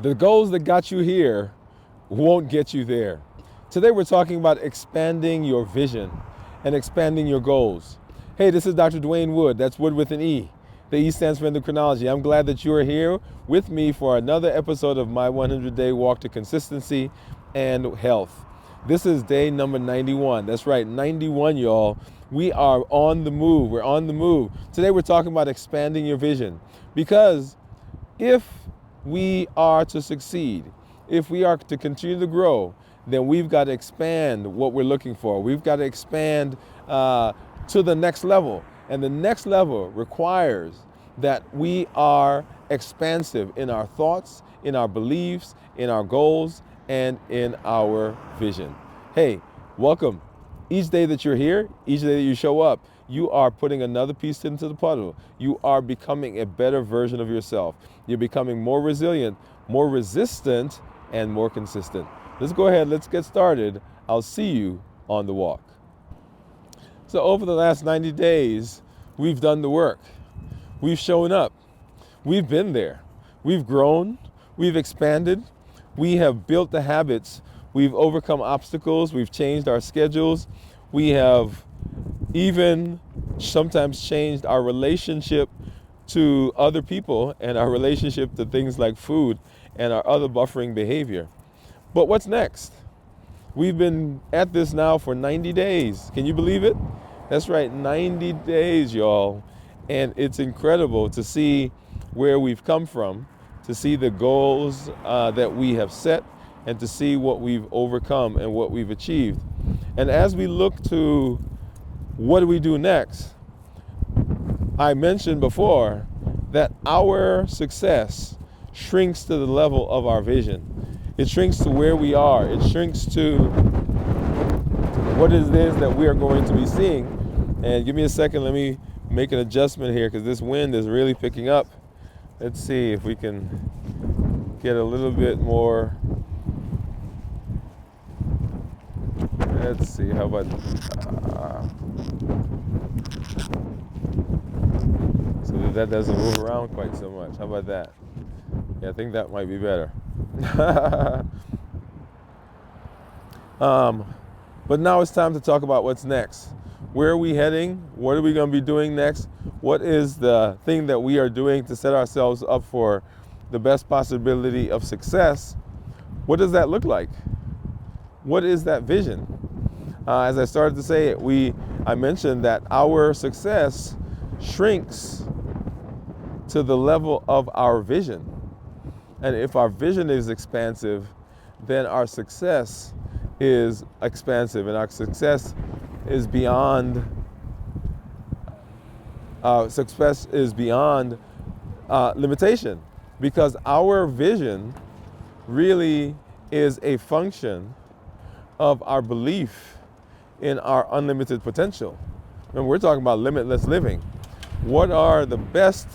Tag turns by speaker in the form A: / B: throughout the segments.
A: The goals that got you here won't get you there. Today we're talking about expanding your vision and expanding your goals. Hey, this is Dr. Dwain Woode. That's Wood with an E. The E stands for Endocrinology. I'm glad that you are here with me for another episode of my 100-day walk to consistency and health. This is day number 91. That's right, 91, y'all. We are on the move. We're on the move. Today we're talking about expanding your vision, because if we are to succeed, if we are to continue to grow, then we've got to expand what we're looking for. We've got to expand to the next level. And the next level requires that we are expansive in our thoughts, in our beliefs, in our goals, and in our vision. Hey, welcome. Each day that you're here, each day that you show up, you are putting another piece into the puzzle. You are becoming a better version of yourself. You're becoming more resilient, more resistant, and more consistent. Let's go ahead, let's get started. I'll see you on the walk. So over the last 90 days, we've done the work. We've shown up. We've been there. We've grown. We've expanded. We have built the habits. We've overcome obstacles. We've changed our schedules. We have even sometimes changed our relationship to other people and our relationship to things like food and our other buffering behavior. But what's next? We've been at this now for 90 days. Can you believe it? That's right, 90 days, y'all. And it's incredible to see where we've come from, to see the goals that we have set, and to see what we've overcome and what we've achieved. And as we look to what do we do next, I mentioned before that our success shrinks to the level of our vision. It shrinks to where we are. It shrinks to what it is that we are going to be seeing. And give me a second, let me make an adjustment here because this wind is really picking up. Let's see if we can get a little bit more. Let's see, how about so that doesn't move around quite so much. How about that? Yeah, I think that might be better. But now it's time to talk about what's next. Where are we heading? What are we going to be doing next? What is the thing that we are doing to set ourselves up for the best possibility of success? What does that look like? What is that vision? As I started to say, I mentioned that our success shrinks to the level of our vision. And if our vision is expansive, then our success is expansive, and our success is beyond limitation, because our vision really is a function of our belief in our unlimited potential. And we're talking about limitless living. What are the best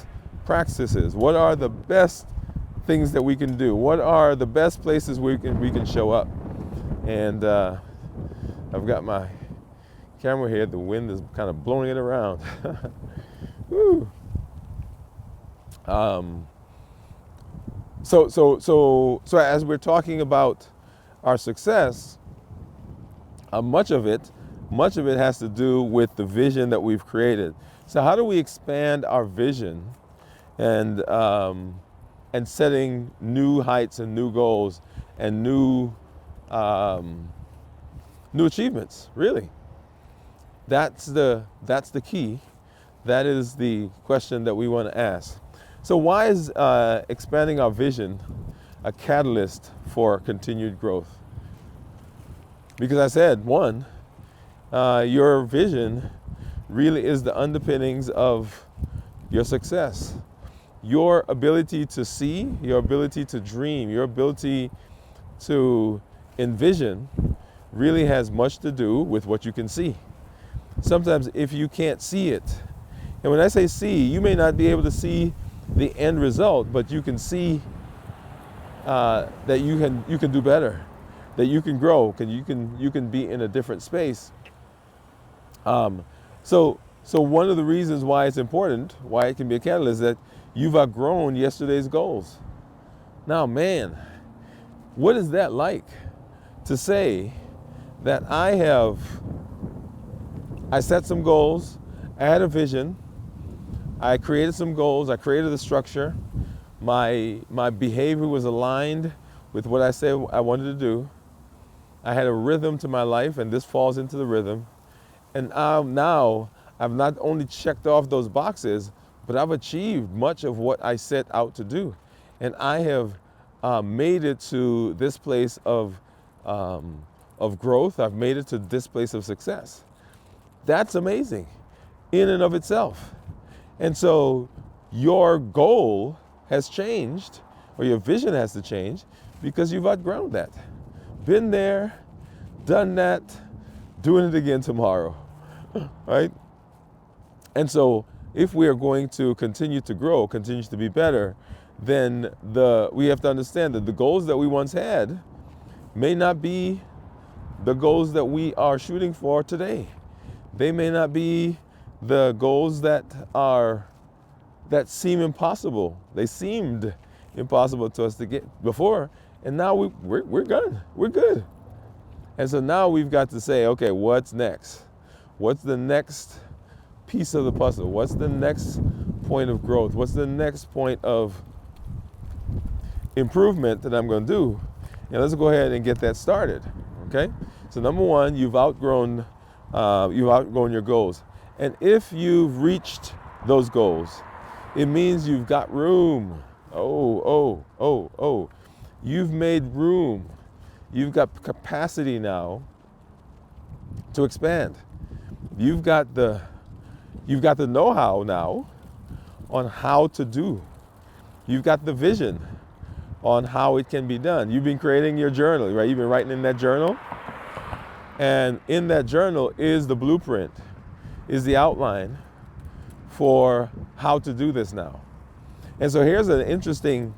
A: practices? What are the best things that we can do? What are the best places we can show up? And I've got my camera here. The wind is kind of blowing it around. Woo. So as we're talking about our success, much of it has to do with the vision that we've created. So how do we expand our vision and setting new heights and new goals and new achievements? Really, that's the key. That is the question that we want to ask. So why is expanding our vision a catalyst for continued growth? Because I said, one, your vision really is the underpinnings of your success. Your ability to see, your ability to dream, your ability to envision really has much to do with what you can see. Sometimes if you can't see it, and when I say see, you may not be able to see the end result, but you can see that you can do better, that you can grow, you can be in a different space. So one of the reasons why it's important, why it can be a catalyst, is that you've outgrown yesterday's goals. Now, man, what is that like to say that I set some goals, I had a vision, I created some goals, I created a structure, my behavior was aligned with what I said I wanted to do. I had a rhythm to my life, and this falls into the rhythm. And now I've not only checked off those boxes, but I've achieved much of what I set out to do. And I have made it to this place of growth. I've made it to this place of success. That's amazing in and of itself. And so your goal has changed, or your vision has to change, because you've outgrown that. Been there, done that, doing it again tomorrow, right? And so if we are going to continue to grow, continue to be better, then we have to understand that the goals that we once had may not be the goals that we are shooting for today. They may not be the goals that seem impossible. They seemed impossible to us to get before, and now we're good. We're good. And so now we've got to say, okay, what's next? What's the next piece of the puzzle? What's the next point of growth? What's the next point of improvement that I'm going to do? And let's go ahead and get that started. Okay. So number one, you've outgrown your goals, and if you've reached those goals, it means you've got room. You've made room. You've got capacity now to expand. You've got the know-how now on how to do. You've got the vision on how it can be done. You've been creating your journal, right? You've been writing in that journal. And in that journal is the blueprint, is the outline for how to do this now. And so here's an interesting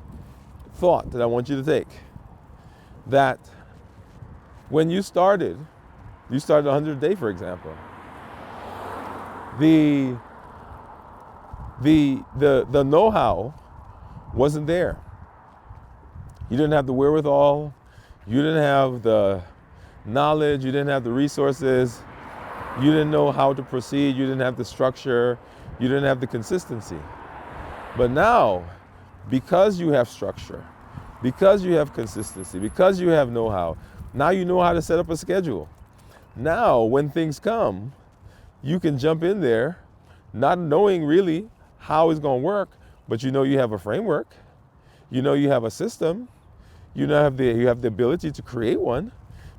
A: thought that I want you to take. That when you started 100 Day, for example, the know-how wasn't there. You didn't have the wherewithal, you didn't have the knowledge, you didn't have the resources, you didn't know how to proceed, you didn't have the structure, you didn't have the consistency. But now, because you have structure, because you have consistency, because you have know-how, now you know how to set up a schedule. Now, when things come, you can jump in there, not knowing really how it's going to work, but you know you have a framework, you know you have a system, you have the ability to create one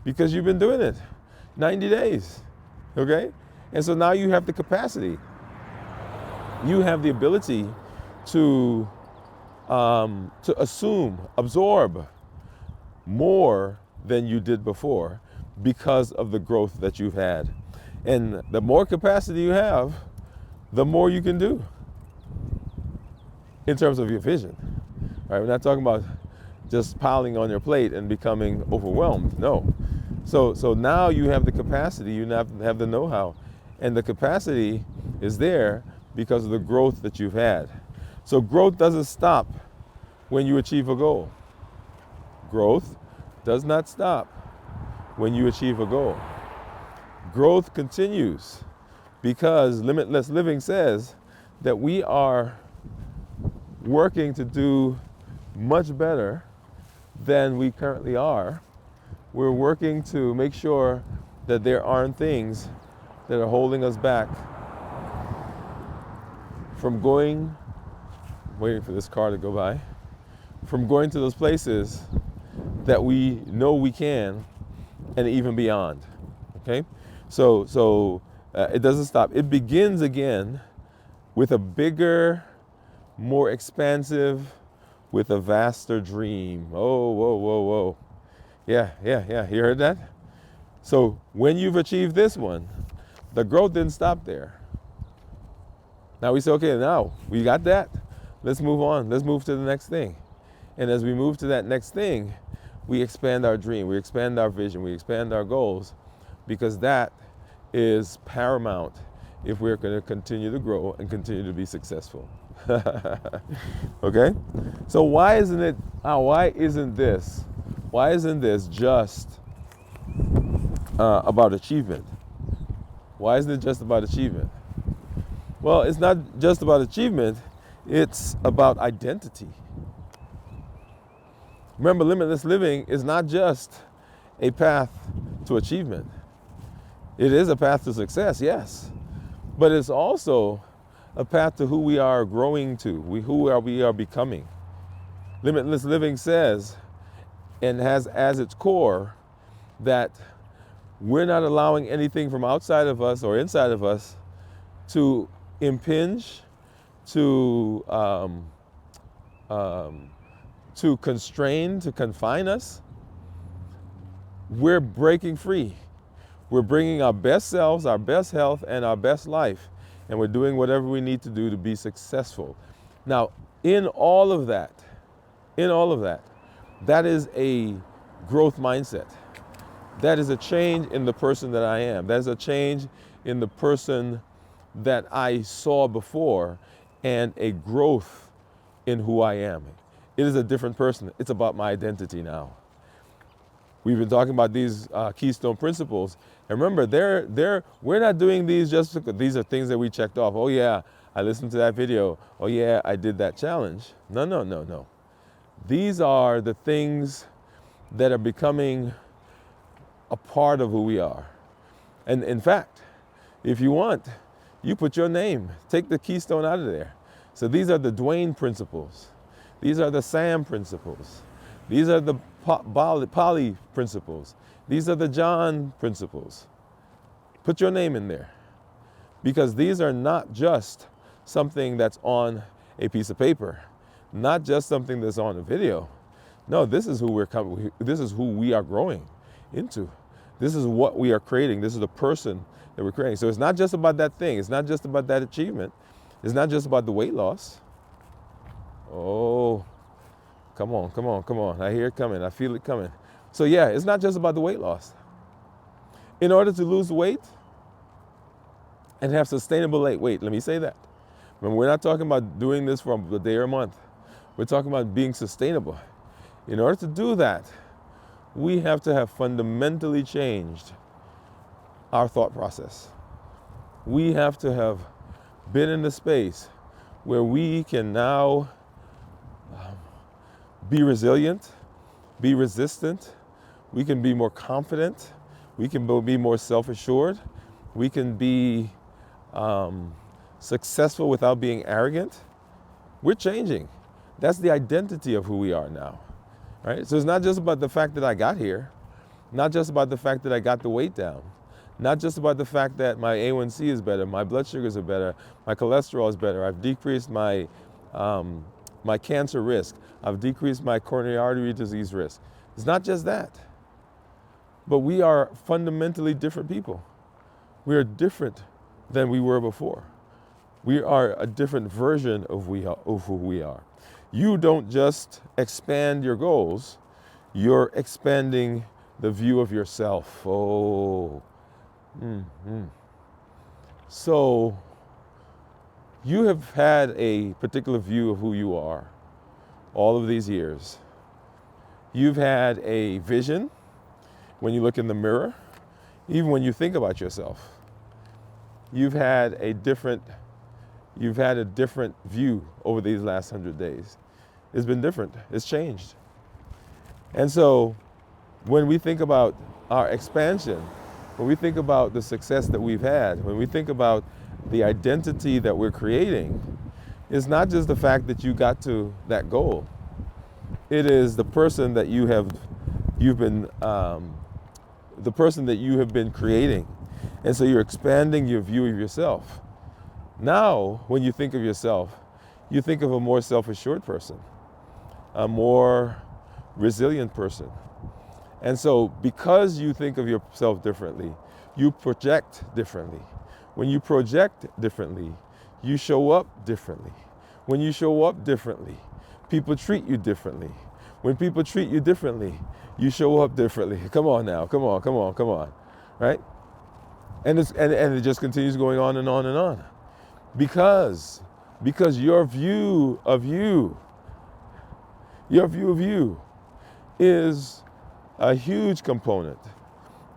A: because you've been doing it 90 days, okay? And so now you have the capacity. You have the ability to absorb more than you did before because of the growth that you've had. And the more capacity you have, the more you can do in terms of your vision. Right? We're not talking about just piling on your plate and becoming overwhelmed. No. So now you have the capacity, you have the know-how, and the capacity is there because of the growth that you've had. So growth doesn't stop when you achieve a goal. Growth does not stop when you achieve a goal. Growth continues because Limitless Living says that we are working to do much better than we currently are. We're working to make sure that there aren't things that are holding us back from waiting for this car to go by, from going to those places that we know we can and even beyond, okay? So it doesn't stop. It begins again with a bigger, more expansive, with a vaster dream. Oh, whoa. Yeah. You heard that? So when you've achieved this one, the growth didn't stop there. Now we say, okay, now we got that. Let's move on. Let's move to the next thing. And as we move to that next thing, we expand our dream, we expand our vision, we expand our goals, because that is paramount if we're going to continue to grow and continue to be successful. Okay? So why isn't this just about achievement? Why isn't it just about achievement? Well, it's not just about achievement, it's about identity. Remember, limitless living is not just a path to achievement. It is a path to success, yes, but it's also a path to who we are growing to, we are becoming. Limitless living says, and has as its core, that we're not allowing anything from outside of us or inside of us to impinge, to constrain, to confine us. We're breaking free. We're bringing our best selves, our best health, and our best life, and we're doing whatever we need to do to be successful. Now, in all of that, that is a growth mindset. That is a change in the person that I am. That is a change in the person that I saw before, and a growth in who I am. It is a different person. It's about my identity now. We've been talking about these keystone principles. And remember, we're not doing these just because these are things that we checked off. Oh yeah, I listened to that video. Oh yeah, I did that challenge. No. These are the things that are becoming a part of who we are. And in fact, if you want, you put your name, take the keystone out of there. So these are the Dwain principles. These are the Sam principles. These are the Polly principles. These are the John principles. Put your name in there, because these are not just something that's on a piece of paper, not just something that's on a video. No, this is who this is who we are growing into. This is what we are creating. This is the person that we're creating. So it's not just about that thing. It's not just about that achievement. It's not just about the weight loss. Oh, come on. I hear it coming. I feel it coming. So yeah, it's not just about the weight loss. In order to lose weight and have sustainable weight, let me say that. Remember, we're not talking about doing this for a day or a month. We're talking about being sustainable. In order to do that, we have to have fundamentally changed our thought process. We have to have been in the space where we can now be resilient, be resistant, we can be more confident, we can be more self-assured, we can be successful without being arrogant. We're changing. That's the identity of who we are now, right? So it's not just about the fact that I got here, not just about the fact that I got the weight down, not just about the fact that my A1C is better, my blood sugars are better, my cholesterol is better, I've decreased my cancer risk, I've decreased my coronary artery disease risk. It's not just that, but we are fundamentally different people. We are different than we were before. We are a different version of who we are. You don't just expand your goals, you're expanding the view of yourself. Oh. So you have had a particular view of who you are all of these years. You've had a vision when you look in the mirror, even when you think about yourself. You've had a different view over these last 100 days. It's been different. It's changed. And so when we think about our expansion, when we think about the success that we've had, when we think about the identity that we're creating, it's not just the fact that you got to that goal. It is the person that you have been creating. And so you're expanding your view of yourself. Now, when you think of yourself, you think of a more self-assured person, a more resilient person. And so because you think of yourself differently, you project differently. When you project differently, you show up differently. When you show up differently, people treat you differently. When people treat you differently, you show up differently. Come on now, come on, right? And it just continues going on and on and on. Because Because your view of you is a huge component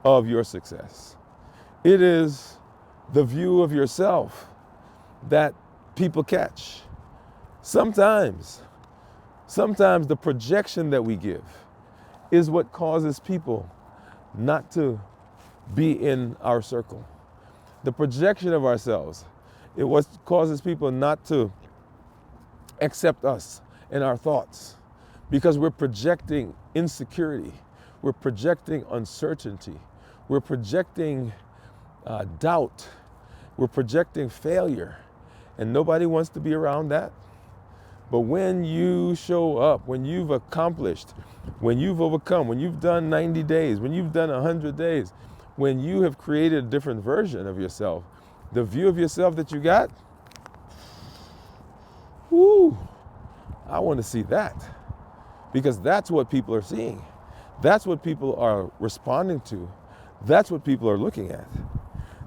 A: of your success. It is the view of yourself that people catch. Sometimes the projection that we give is what causes people not to be in our circle. The projection of ourselves, it what causes people not to accept us and our thoughts, because we're projecting insecurity, we're projecting uncertainty, we're projecting doubt, we're projecting failure, and nobody wants to be around that. But when you show up, when you've accomplished, when you've overcome, when you've done 90 days, when you've done 100 days, when you have created a different version of yourself, the view of yourself that you got, whoo, I want to see that. Because that's what people are seeing. That's what people are responding to. That's what people are looking at.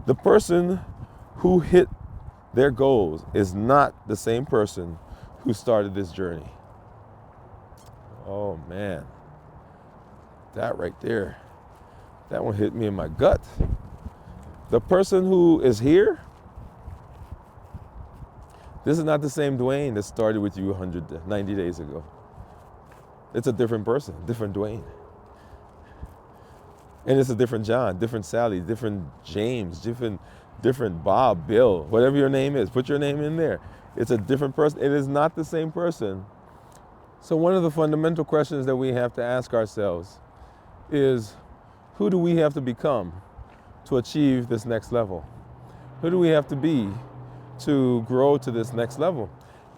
A: The person who hit their goals is not the same person who started this journey. Oh man, that right there, that one hit me in my gut. The person who is here, this is not the same Dwain that started with you 90 days ago. It's a different person, different Dwain. And it's a different John, different Sally, different James, different Bob, Bill, whatever your name is, put your name in there. It's a different person. It is not the same person. So one of the fundamental questions that we have to ask ourselves is, who do we have to become to achieve this next level? Who do we have to be to grow to this next level?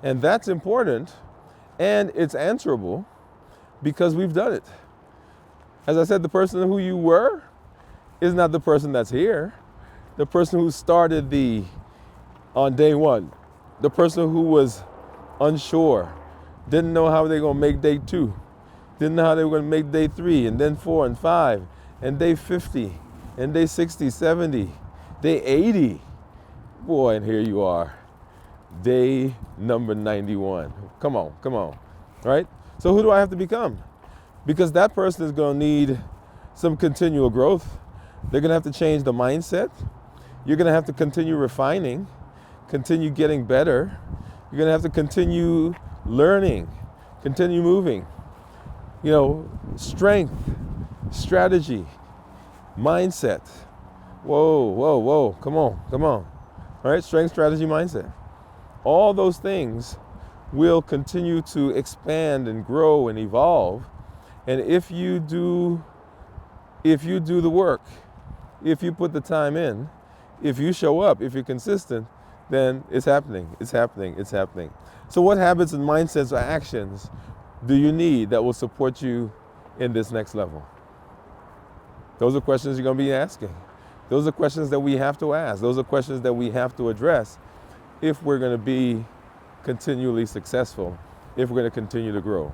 A: And that's important, and it's answerable because we've done it. As I said, the person who you were is not the person that's here. The person who started on day one, the person who was unsure, didn't know how they were going to make day 2, didn't know how they were going to make day 3, and then 4 and 5, and day 50, and day 60, 70, day 80. Boy, and here you are, day number 91. Come on, right? So who do I have to become? Because that person is going to need some continual growth. They're going to have to change the mindset. You're going to have to continue refining, continue getting better. You're going to have to continue learning, continue moving. You know, strength, strategy, mindset. Whoa, come on. All right, strength, strategy, mindset. All those things will continue to expand and grow and evolve. And if you do the work, if you put the time in, if you show up, if you're consistent, then it's happening. So what habits and mindsets or actions do you need that will support you in this next level? Those are questions you're going to be asking. Those are questions that we have to ask. Those are questions that we have to address if we're going to be continually successful, if we're going to continue to grow.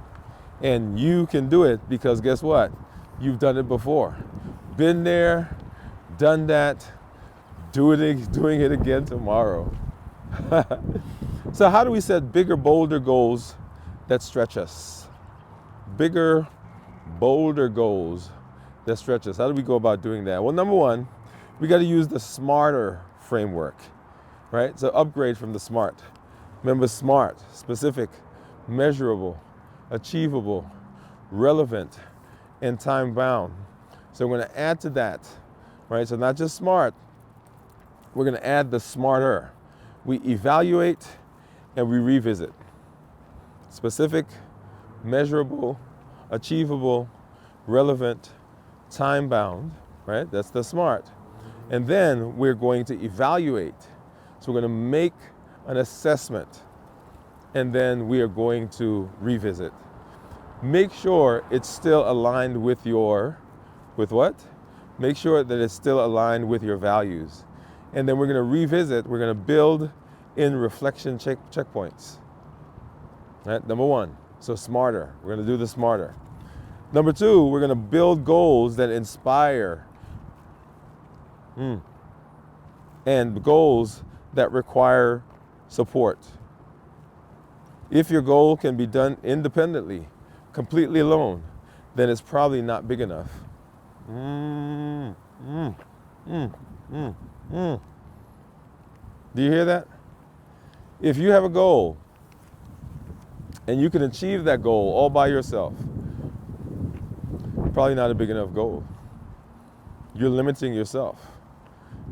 A: And you can do it because guess what? You've done it before. Been there, done that, doing it again tomorrow. So how do we set bigger, bolder goals that stretch us? Bigger, bolder goals that stretch us. How do we go about doing that? Well, number one, we got to use the SMARTer framework, right? So upgrade from the SMART. Remember SMART, specific, measurable, achievable, relevant, and time-bound. So we're going to add to that, right? So not just SMART, we're going to add the SMARTer. We evaluate and we revisit. Specific, measurable, achievable, relevant, time-bound, right? That's the SMART. And then we're going to evaluate. So we're going to make an assessment, and then we are going to revisit. Make sure it's still aligned with what? Make sure that it's still aligned with your values. And then we're going to revisit, we're going to build in reflection checkpoints. Right? Number one, so SMARTer. We're going to do the SMARTer. Number two, we're going to build goals that inspire and goals that require support. If your goal can be done independently, completely alone, then it's probably not big enough. Mm, mm, mm, mm, mm. Do you hear that? If you have a goal and you can achieve that goal all by yourself, probably not a big enough goal. You're limiting yourself.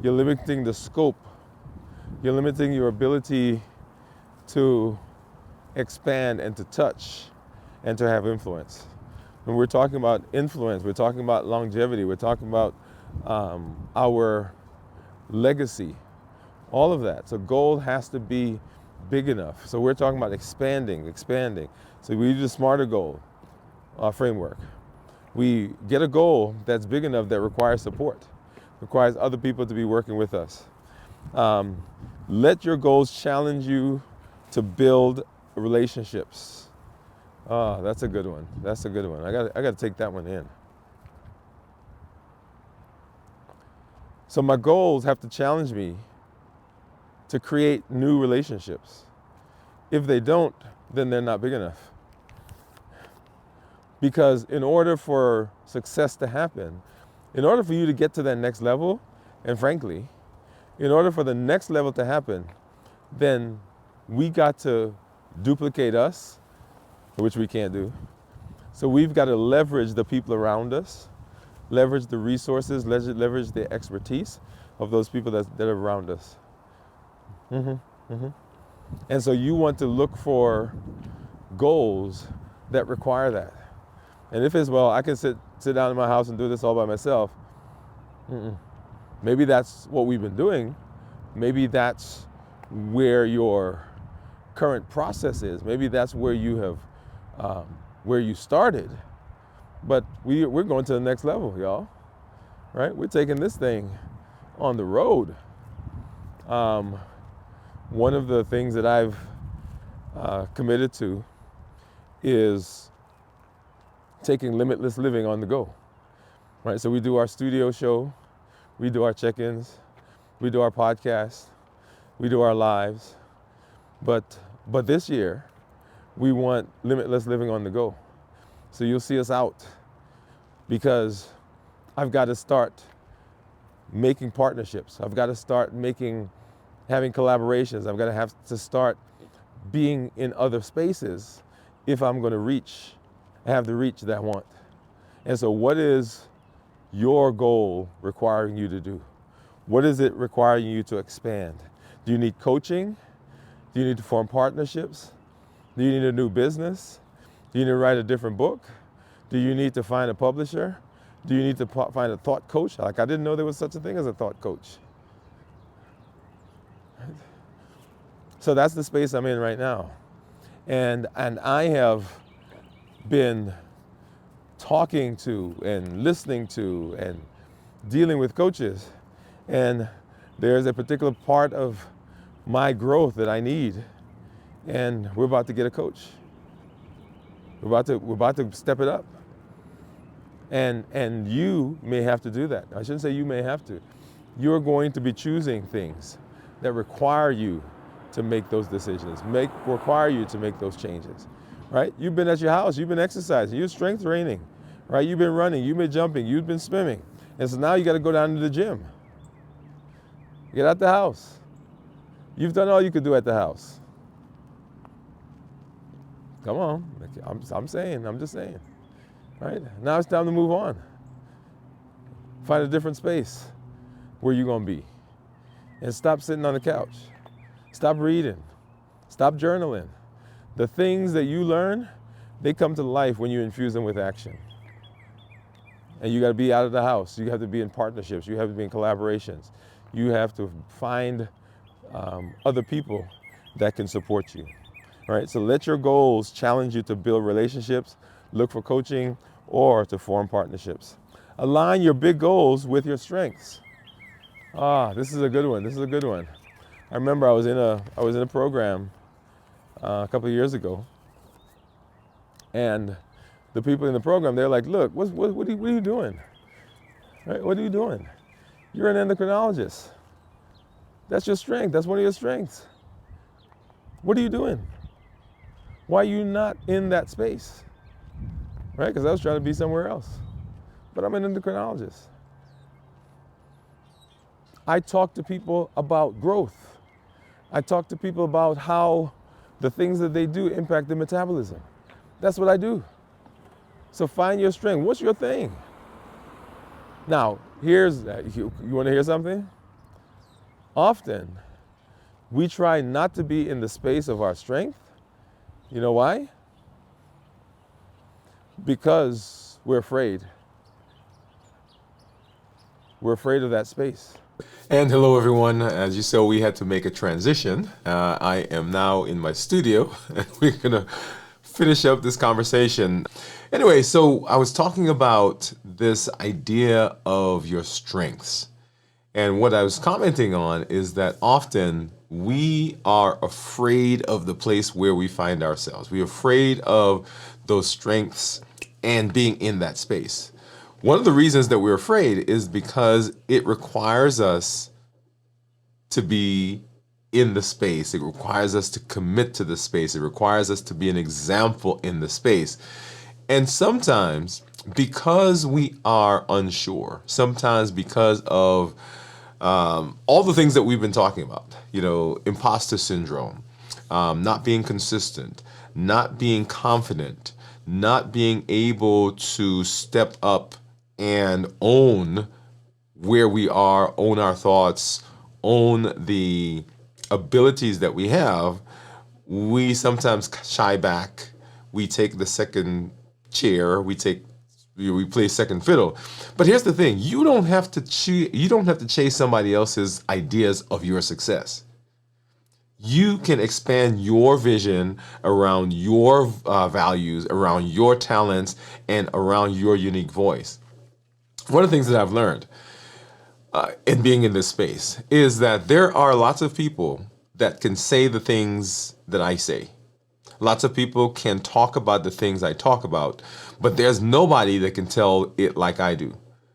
A: You're limiting the scope. You're limiting your ability to expand and to touch and to have influence. When we're talking about influence, we're talking about longevity, we're talking about our legacy, all of that. So goal has to be big enough. So we're talking about expanding. So we use a smarter goal framework. We get a goal that's big enough that requires support, requires other people to be working with us. Let your goals challenge you to build relationships. Oh, that's a good one. That's a good one. I got to take that one in. So my goals have to challenge me to create new relationships. If they don't, then they're not big enough. Because in order for success to happen, in order for you to get to that next level, and frankly, in order for the next level to happen, then we got to duplicate us, which we can't do. So we've got to leverage the people around us, leverage the resources, leverage the expertise of those people that are around us. And so you want to look for goals that require that. And if it's, well, I can sit down in my house and do this all by myself, maybe that's what we've been doing. Maybe that's where your current process is. Maybe that's where you have, where you started. But we're going to the next level, y'all. Right? We're taking this thing on the road. One of the things that I've committed to is taking limitless living on the go. Right? So we do our studio show, we do our check-ins, we do our podcast, we do our lives. But this year, we want limitless living on the go. So you'll see us out because I've got to start making partnerships. I've got to start having collaborations. I've got to have to start being in other spaces if I'm going to have the reach that I want. And so what is your goal requiring you to do? What is it requiring you to expand? Do you need coaching? Do you need to form partnerships? Do you need a new business? Do you need to write a different book? Do you need to find a publisher? Do you need to find a thought coach? Like, I didn't know there was such a thing as a thought coach. So that's the space I'm in right now. And I have been talking to and listening to and dealing with coaches. And there's a particular part of my growth that I need. And we're about to get a coach. We're about to step it up. And you may have to do that. I shouldn't say you may have to. You're going to be choosing things that require you to make those decisions, require you to make those changes, right? You've been at your house, you've been exercising, you're strength training, right? You've been running, you've been jumping, you've been swimming. And so now you got to go down to the gym. Get out the house. You've done all you could do at the house. Come on, I'm just saying, right? Now it's time to move on. Find a different space where you're gonna be. And stop sitting on the couch. Stop reading. Stop journaling. The things that you learn, they come to life when you infuse them with action. And you gotta be out of the house. You have to be in partnerships. You have to be in collaborations. You have to find other people that can support you. All right, so let your goals challenge you to build relationships, look for coaching, or to form partnerships. Align your big goals with your strengths. This is a good one. I remember I was in a program a couple of years ago, and the people in the program, they're like, look, what are you doing? Right? What are you doing? You're an endocrinologist. That's your strength. That's one of your strengths. What are you doing? Why are you not in that space? Right? Because I was trying to be somewhere else. But I'm an endocrinologist. I talk to people about growth. I talk to people about how the things that they do impact their metabolism. That's what I do. So find your strength. What's your thing? Now, you want to hear something? Often, we try not to be in the space of our strength. You know why? Because we're afraid. We're afraid of that space. And hello, everyone. As you saw, we had to make a transition. I am now in my studio, and we're going to finish up this conversation. Anyway, so I was talking about this idea of your strengths. And what I was commenting on is that often we are afraid of the place where we find ourselves. We're afraid of those strengths and being in that space. One of the reasons that we're afraid is because it requires us to be in the space. It requires us to commit to the space. It requires us to be an example in the space. And sometimes because we are unsure, sometimes because of all the things that we've been talking about, imposter syndrome, not being consistent, not being confident, not being able to step up and own where we are, own our thoughts, own the abilities that we have, we sometimes shy back. We take the second chair. We play second fiddle. But here's the thing: you don't have to chase somebody else's ideas of your success. You can expand your vision around your values, around your talents, and around your unique voice. One of the things that I've learned in being in this space is that there are lots of people that can say the things that I say. Lots of people can talk about the things I talk about, but there's nobody that can tell it like I do.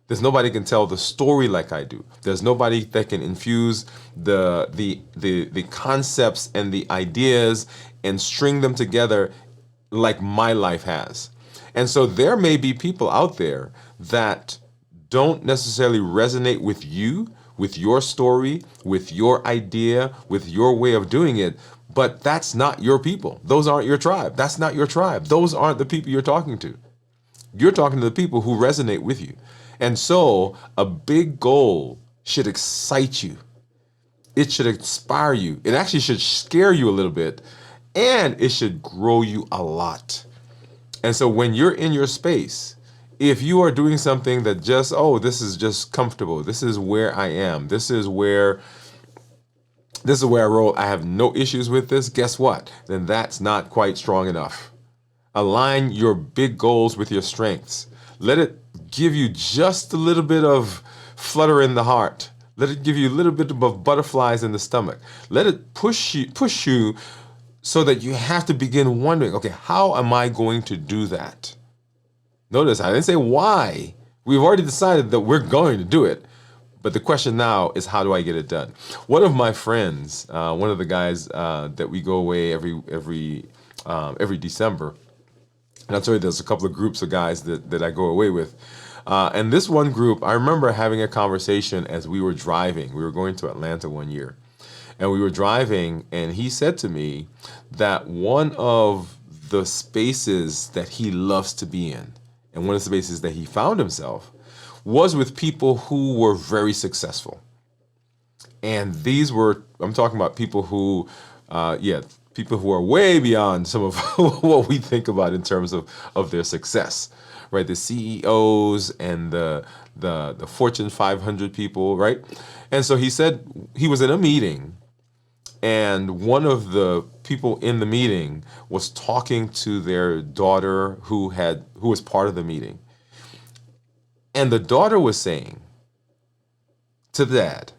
A: There's nobody can tell the story like I do. There's nobody that can infuse the concepts and the ideas and string them together like my life has. And so there may be people out there that don't necessarily resonate with you, with your story, with your idea, with your way of doing it, but that's not your people. Those aren't your tribe. That's not your tribe. Those aren't the people you're talking to. You're talking to the people who resonate with you. And so a big goal should excite you. It should inspire you. It actually should scare you a little bit, and it should grow you a lot. And so when you're in your space, if you are doing something that this is just comfortable, this is where I am, this is where I roll, I have no issues with this, guess what? Then that's not quite strong enough. Align your big goals with your strengths. Let it give you just a little bit of flutter in the heart. Let it give you a little bit of butterflies in the stomach. Let it push you so that you have to begin wondering, okay, how am I going to do that? Notice I didn't say why. We've already decided that we're going to do it. But the question now is, how do I get it done? One of my friends, one of the guys that we go away every December, and I'll tell you, there's a couple of groups of guys that I go away with. And this one group, I remember having a conversation as we were driving. We were going to Atlanta one year. And we were driving, and he said to me that one of the spaces that he loves to be in, and one of the spaces that he found himself, was with people who were very successful. And I'm talking about people who, people who are way beyond some of what we think about in terms of their success, right? The CEOs and the Fortune 500 people, right? And so he said he was in a meeting, and one of the people in the meeting was talking to their daughter who was part of the meeting. And the daughter was saying to the dad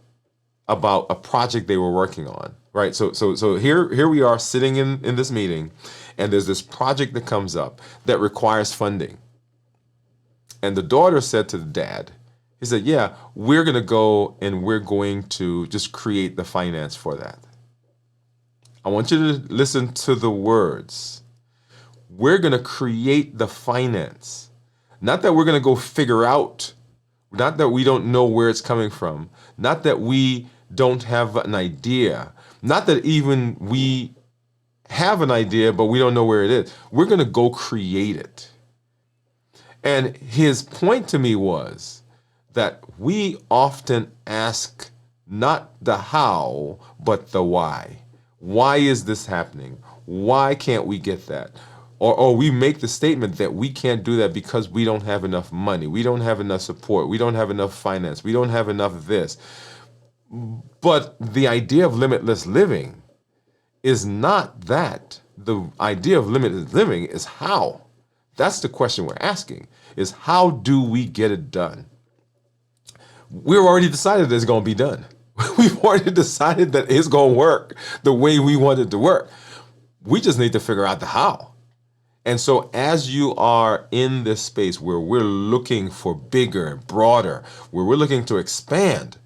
A: about a project they were working on, right? So here we are sitting in this meeting, and there's this project that comes up that requires funding. And the daughter said to the dad, he said, yeah, we're going to go and we're going to just create the finance for that. I want you to listen to the words. we're going to create the finance. Not that we're going to go figure out, not that we don't know where it's coming from, not that we don't have an idea, not that even we have an idea, but we don't know where it is. We're going to go create it. And his point to me was that we often ask not the how, but the why. Why is this happening? Why can't we get that? Or we make the statement that we can't do that because we don't have enough money. We don't have enough support. We don't have enough finance. We don't have enough of this. But the idea of limitless living is not that. The idea of limitless living is how. That's the question we're asking, is how do we get it done? We've already decided that it's going to be done. We've already decided that it's going to work the way we want it to work. We just need to figure out the how. And so as you are in this space where we're looking for bigger and broader, where we're looking to expand,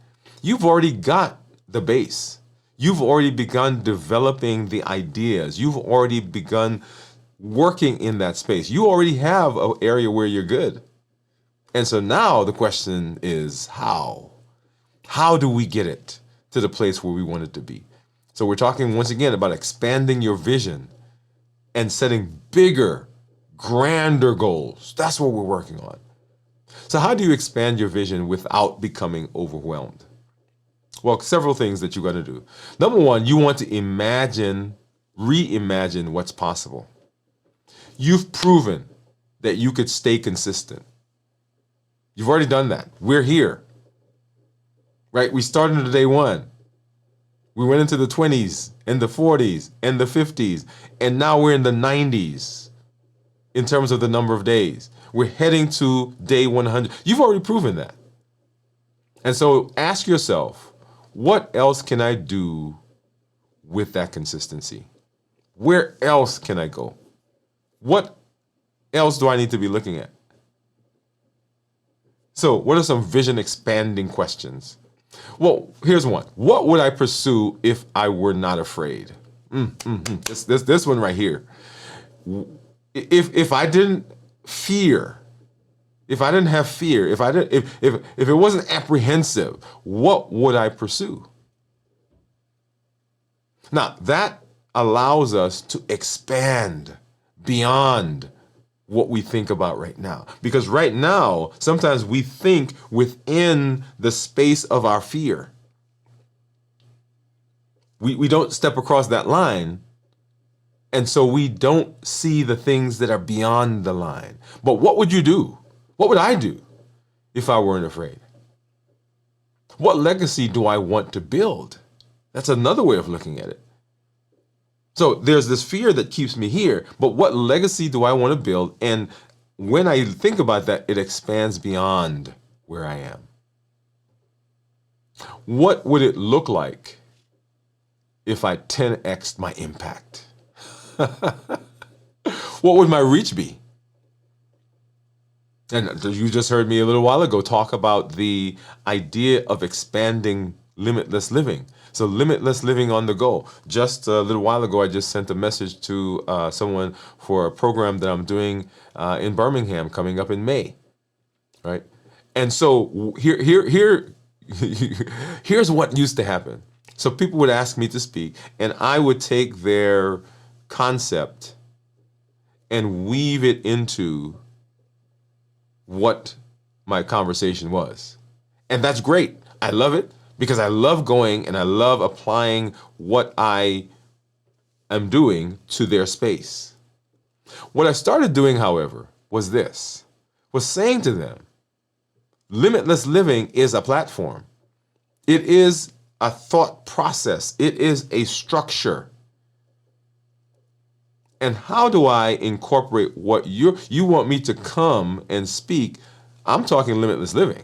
A: you've already got the base. You've already begun developing the ideas. You've already begun working in that space. You already have an area where you're good. And so now the question is how? How do we get it to the place where we want it to be? So we're talking once again about expanding your vision and setting bigger, grander goals. That's what we're working on. So how do you expand your vision without becoming overwhelmed? Well, several things that you're going to do. Number one, you want to reimagine what's possible. You've proven that you could stay consistent. You've already done that. We're here, right? We started on day one. We went into the 20s and the 40s and the 50s, and now we're in the 90s in terms of the number of days. We're heading to day 100. You've already proven that. And so ask yourself, what else can I do with that consistency? Where else can I go? What else do I need to be looking at? So what are some vision expanding questions? Well, here's one. What would I pursue if I were not afraid? This one right here. If I didn't fear, if I didn't have fear, if it wasn't apprehensive, what would I pursue? Now that allows us to expand beyond what we think about right now. Because right now, sometimes we think within the space of our fear. We don't step across that line, and so we don't see the things that are beyond the line. But what would you do? What would I do if I weren't afraid? What legacy do I want to build? That's another way of looking at it. So there's this fear that keeps me here, but what legacy do I want to build? And when I think about that, it expands beyond where I am. What would it look like if I 10x'd my impact? What would my reach be? And you just heard me a little while ago talk about the idea of expanding limitless living. So limitless living on the go. Just a little while ago, I just sent a message to someone for a program that I'm doing in Birmingham coming up in May, right? And so here's what used to happen. So people would ask me to speak, and I would take their concept and weave it into what my conversation was. And that's great. I love it. Because I love going and I love applying what I am doing to their space. What I started doing, however, was saying to them, limitless living is a platform. It is a thought process. It is a structure. And how do I incorporate what you want me to come and speak? I'm talking limitless living.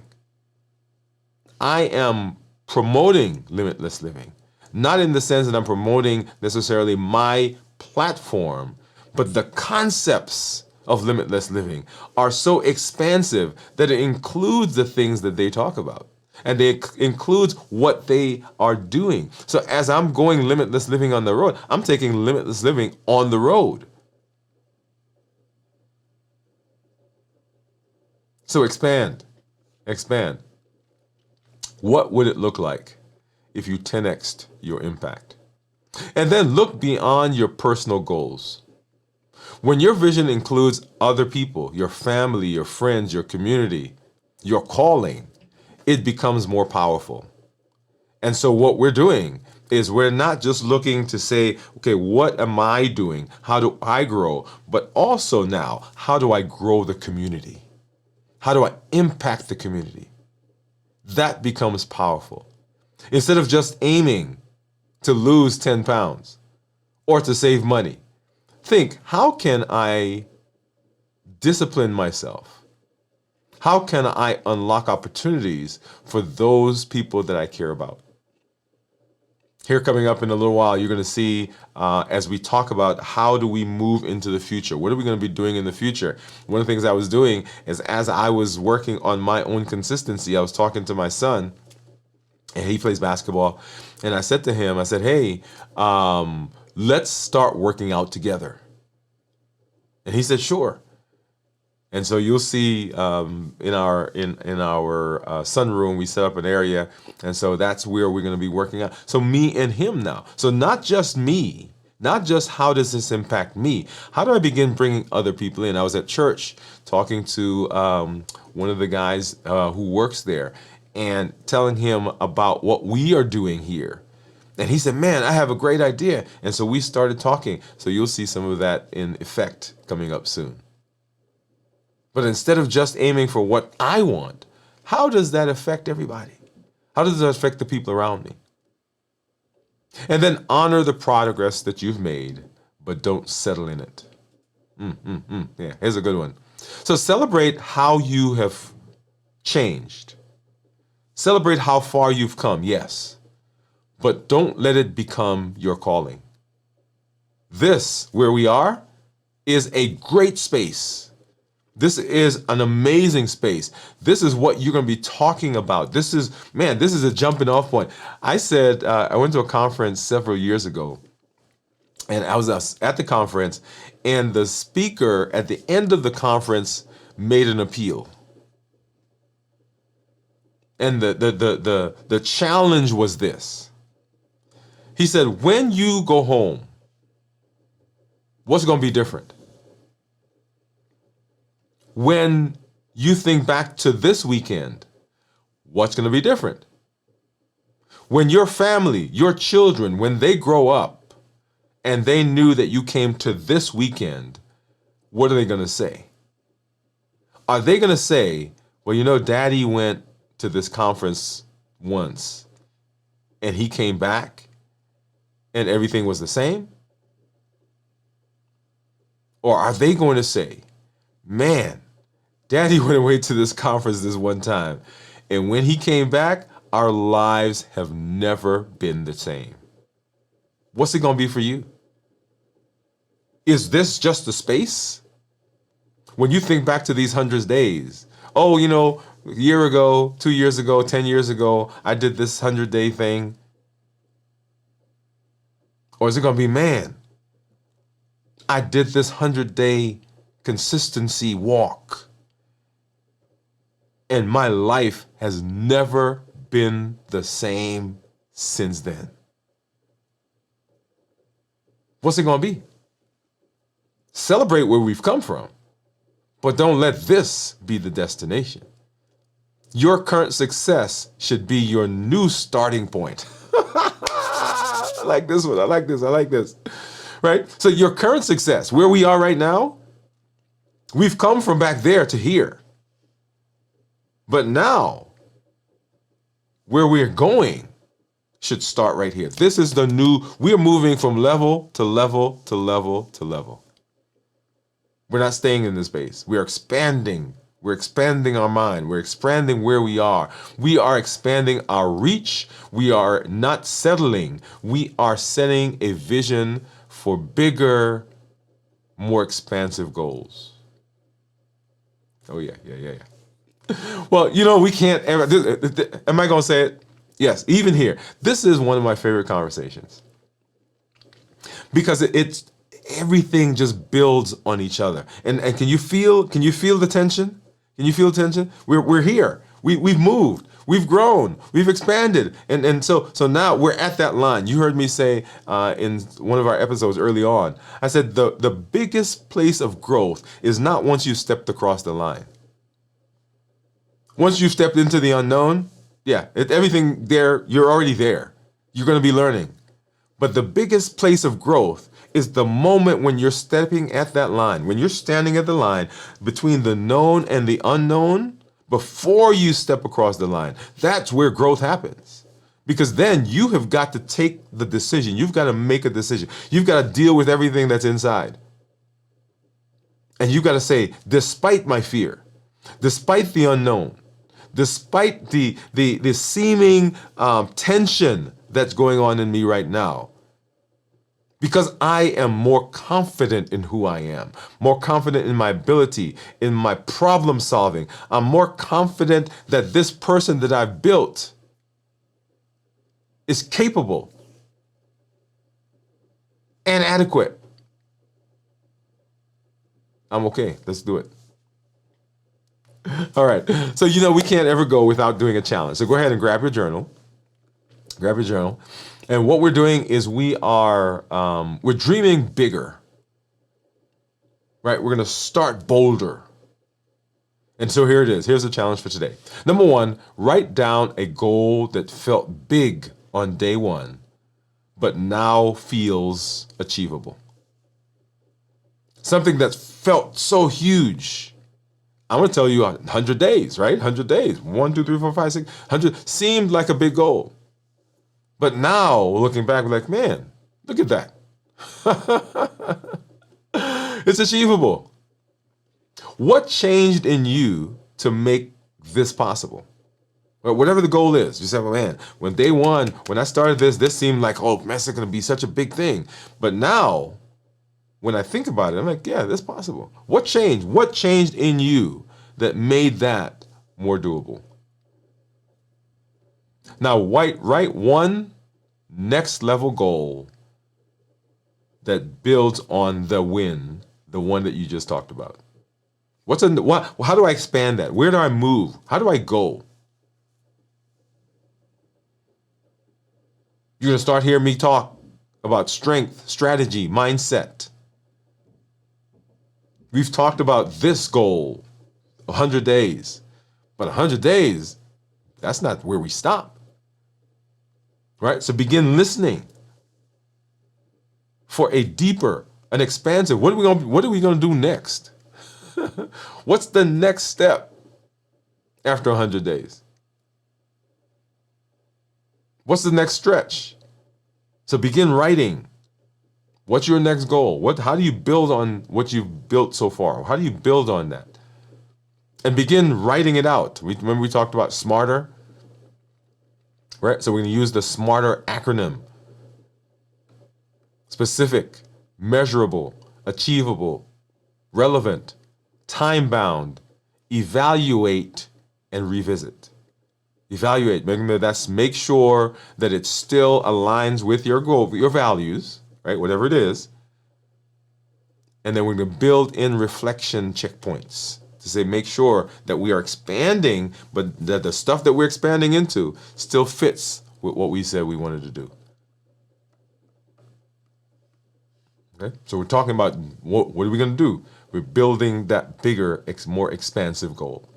A: I am promoting limitless living, not in the sense that I'm promoting necessarily my platform, but the concepts of limitless living are so expansive that it includes the things that they talk about, and it includes what they are doing. So as I'm going limitless living on the road, I'm taking limitless living on the road. So expand. What would it look like if you 10x'd your impact? And then look beyond your personal goals. When your vision includes other people, your family, your friends, your community, your calling, it becomes more powerful. And so what we're doing is we're not just looking to say, okay, what am I doing? How do I grow? But also now, how do I grow the community? How do I impact the community? That becomes powerful. Instead of just aiming to lose 10 pounds or to save money, think, how can I discipline myself? How can I unlock opportunities for those people that I care about? Here, coming up in a little while, you're going to see as we talk about how do we move into the future? What are we going to be doing in the future? One of the things I was doing is, as I was working on my own consistency, I was talking to my son, and he plays basketball. And I said to him, I said, hey, let's start working out together. And he said, sure. And so you'll see in our sunroom, we set up an area, and so that's where we're going to be working out. So me and him now. So not just me, not just how does this impact me? How do I begin bringing other people in? I was at church talking to one of the guys who works there and telling him about what we are doing here. And he said, man, I have a great idea. And so we started talking. So you'll see some of that in effect coming up soon. But instead of just aiming for what I want, how does that affect everybody? How does that affect the people around me? And then honor the progress that you've made, but don't settle in it. Yeah, here's a good one. So celebrate how you have changed. Celebrate how far you've come, yes, but don't let it become your calling. This, where we are, is a great space. This is an amazing space. This is what you're going to be talking about. This is a jumping off point. I said, I went to a conference several years ago, and I was at the conference, and the speaker at the end of the conference made an appeal. And the challenge was this. He said, when you go home, what's going to be different? When you think back to this weekend, what's going to be different? When your family, your children, when they grow up and they knew that you came to this weekend, what are they going to say? Are they going to say, well, you know, Daddy went to this conference once and he came back and everything was the same? Or are they going to say, man, Daddy went away to this conference this one time, and when he came back, our lives have never been the same. What's it going to be for you? Is this just a space? When you think back to these 100 days, oh, you know, a year ago, 2 years ago, 10 years ago, I did this 100-day thing. Or is it going to be, man, I did this 100-day consistency walk, and my life has never been the same since then. What's it going to be? Celebrate where we've come from, but don't let this be the destination. Your current success should be your new starting point. I like this one. I like this. Right? So your current success, where we are right now, we've come from back there to here. But now, where we're going should start right here. This is the new, we're moving from level to level to level to level. We're not staying in this space. We're expanding. We're expanding our mind. We're expanding where we are. We are expanding our reach. We are not settling. We are setting a vision for bigger, more expansive goals. Oh, yeah. Well, you know, we can't ever, am I going to say it? Yes, even here. This is one of my favorite conversations because it's everything just builds on each other. And can you feel the tension? Can you feel tension? We're here. We've moved. We've grown. We've expanded. And so now we're at that line. You heard me say in one of our episodes early on, I said the biggest place of growth is not once you stepped across the line. Once you've stepped into the unknown, yeah, everything there, you're already there. You're going to be learning. But the biggest place of growth is the moment when you're stepping at that line, when you're standing at the line between the known and the unknown, before you step across the line. That's where growth happens. Because then you have got to take the decision. You've got to make a decision. You've got to deal with everything that's inside. And you've got to say, despite my fear, despite the unknown, despite the seeming tension that's going on in me right now, because I am more confident in who I am, more confident in my ability, in my problem solving. I'm more confident that this person that I've built is capable and adequate. I'm okay. Let's do it. All right. So, we can't ever go without doing a challenge. So go ahead and grab your journal. Grab your journal. And what we're doing is we're dreaming bigger, right? We're going to start bolder. And so here it is. Here's the challenge for today. Number one, write down a goal that felt big on day one, but now feels achievable. Something that felt so huge. I'm going to tell you 100 days, right? 100 days. 1, 2, 3, 4, 5, 6, 100 seemed like a big goal. But now, looking back, we're like, man, look at that. It's achievable. What changed in you to make this possible? Well, whatever the goal is, you say, well, man, when day one, when I started this seemed like, oh, man, it's going to be such a big thing. But now, when I think about it, I'm like, yeah, that's possible. What changed? What changed in you that made that more doable? Now, write one next level goal that builds on the win, the one that you just talked about. How do I expand that? Where do I move? How do I go? You're going to start hearing me talk about strength, strategy, mindset. We've talked about this goal, 100 days. But 100 days, that's not where we stop. Right? So begin listening for a deeper, an expansive. What are we going to do next? What's the next step after 100 days? What's the next stretch? So begin writing. What's your next goal? How do you build on what you've built so far? How do you build on that? And begin writing it out. Remember we talked about SMARTER? Right? So we're going to use the SMARTER acronym. Specific, measurable, achievable, relevant, time-bound, evaluate, and revisit. Evaluate, make sure that it still aligns with your goal, your values, right? Whatever it is. And then we're going to build in reflection checkpoints to say, make sure that we are expanding, but that the stuff that we're expanding into still fits with what we said we wanted to do. Okay? So we're talking about what are we going to do? We're building that bigger, more expansive goal.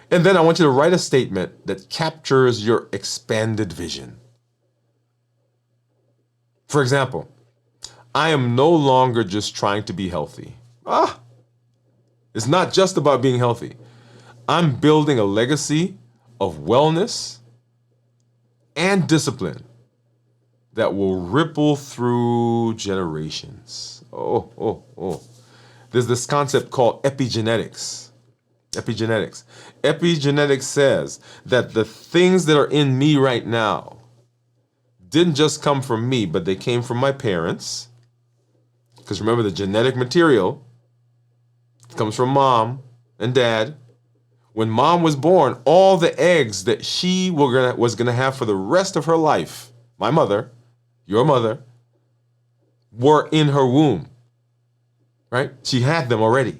A: And then I want you to write a statement that captures your expanded vision. For example, I am no longer just trying to be healthy. It's not just about being healthy. I'm building a legacy of wellness and discipline that will ripple through generations. There's this concept called epigenetics. Epigenetics says that the things that are in me right now didn't just come from me, but they came from my parents. Because remember, the genetic material comes from mom and dad. When mom was born, all the eggs that she was going to have for the rest of her life, my mother, your mother, were in her womb. Right? She had them already.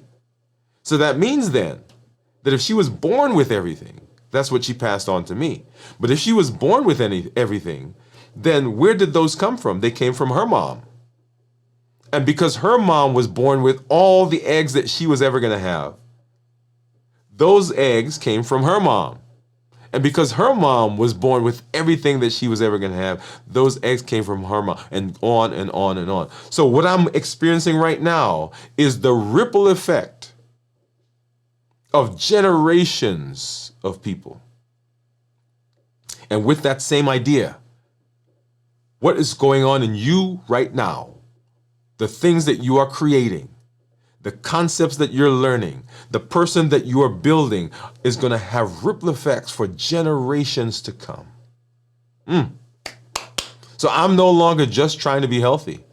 A: So that means then That if she was born with everything, that's what she passed on to me. But if she was born with everything, then where did those come from? They came from her mom. And because her mom was born with all the eggs that she was ever going to have, those eggs came from her mom. And because her mom was born with everything that she was ever going to have, those eggs came from her mom, and on and on and on. So what I'm experiencing right now is the ripple effect of generations of people. And with that same idea, what is going on in you right now, the things that you are creating, the concepts that you're learning, the person that you are building is going to have ripple effects for generations to come. So I'm no longer just trying to be healthy.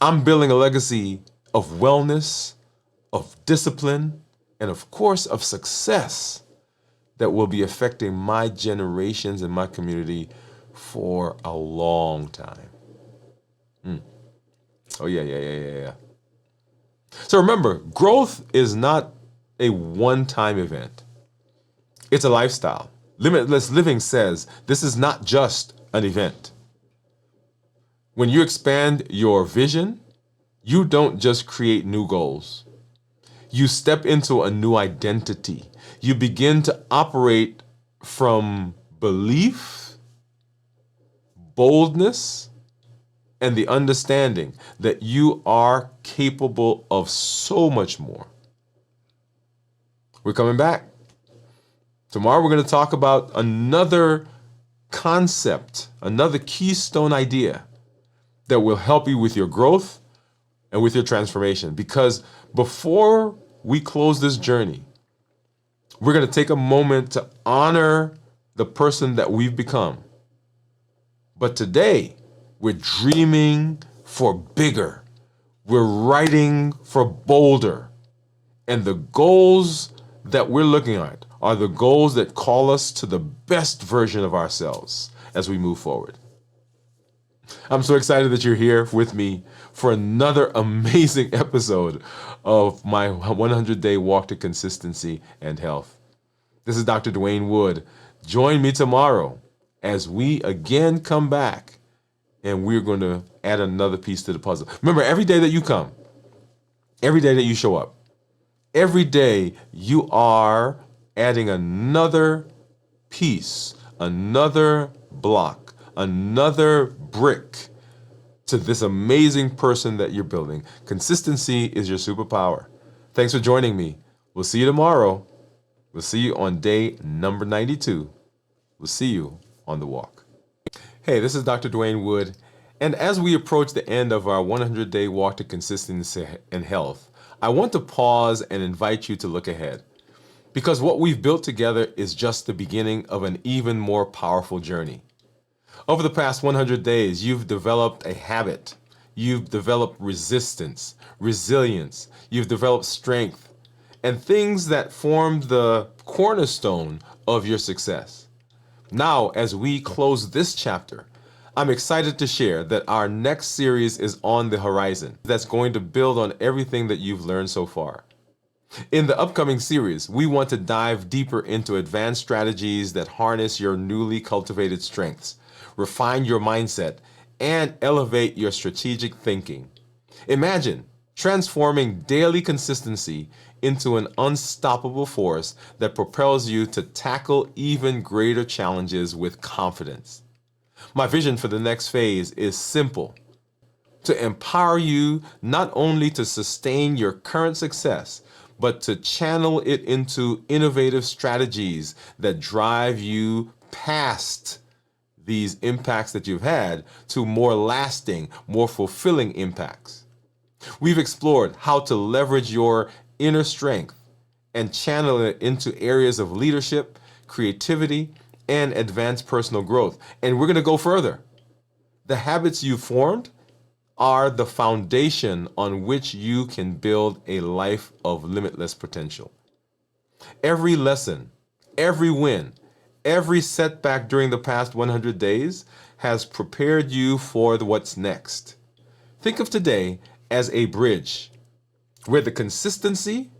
A: I'm building a legacy of wellness, of discipline, and of course of success that will be affecting my generations and my community for a long time. Oh, yeah. So remember, growth is not a one-time event. It's a lifestyle. Limitless Living says this is not just an event. When you expand your vision, you don't just create new goals. You step into a new identity. You begin to operate from belief, boldness, and the understanding that you are capable of so much more. We're coming back. Tomorrow we're going to talk about another concept, another keystone idea that will help you with your growth and with your transformation. Because before we close this journey, we're going to take a moment to honor the person that we've become. But today, we're dreaming for bigger. We're writing for bolder. And the goals that we're looking at are the goals that call us to the best version of ourselves as we move forward. I'm so excited that you're here with me for another amazing episode of my 100-day walk to consistency and health. This is Dr. Dwain Woode. Join me tomorrow as we again come back and we're going to add another piece to the puzzle. Remember, every day that you come, every day that you show up, every day you are adding another piece, another block, another brick to this amazing person that you're building. Consistency is your superpower. Thanks for joining me. We'll see you tomorrow. We'll see you on day number 92. We'll see you on the walk. Hey, this is Dr. Dwain Woode, and as we approach the end of our 100-day walk to consistency and health, I want to pause and invite you to look ahead, because what we've built together is just the beginning of an even more powerful journey. Over the past 100 days, you've developed a habit, you've developed resistance, resilience, you've developed strength, and things that formed the cornerstone of your success. Now, as we close this chapter, I'm excited to share that our next series is on the horizon that's going to build on everything that you've learned so far. In the upcoming series, we want to dive deeper into advanced strategies that harness your newly cultivated strengths, refine your mindset, and elevate your strategic thinking. Imagine transforming daily consistency into an unstoppable force that propels you to tackle even greater challenges with confidence. My vision for the next phase is simple: to empower you not only to sustain your current success, but to channel it into innovative strategies that drive you past these impacts that you've had to more lasting, more fulfilling impacts. We've explored how to leverage your inner strength and channel it into areas of leadership, creativity, and advanced personal growth. And we're going to go further. The habits you've formed are the foundation on which you can build a life of limitless potential. Every lesson, every win, every setback during the past 100 days has prepared you for what's next. Think of today as a bridge where the consistency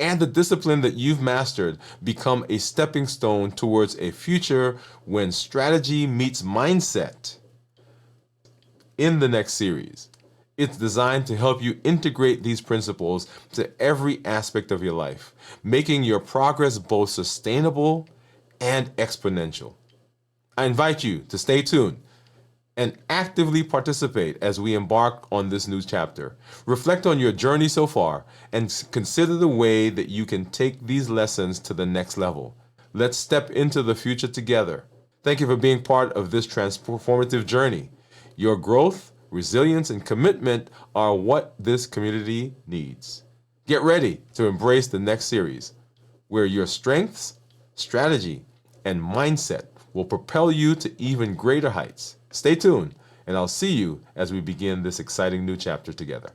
A: and the discipline that you've mastered become a stepping stone towards a future when strategy meets mindset. In the next series, it's designed to help you integrate these principles to every aspect of your life, making your progress both sustainable and exponential. I invite you to stay tuned and actively participate as we embark on this new chapter. Reflect on your journey so far and consider the way that you can take these lessons to the next level. Let's step into the future together. Thank you for being part of this transformative journey. Your growth, resilience, and commitment are what this community needs. Get ready to embrace the next series, where your strengths, strategy, and mindset will propel you to even greater heights. Stay tuned, and I'll see you as we begin this exciting new chapter together.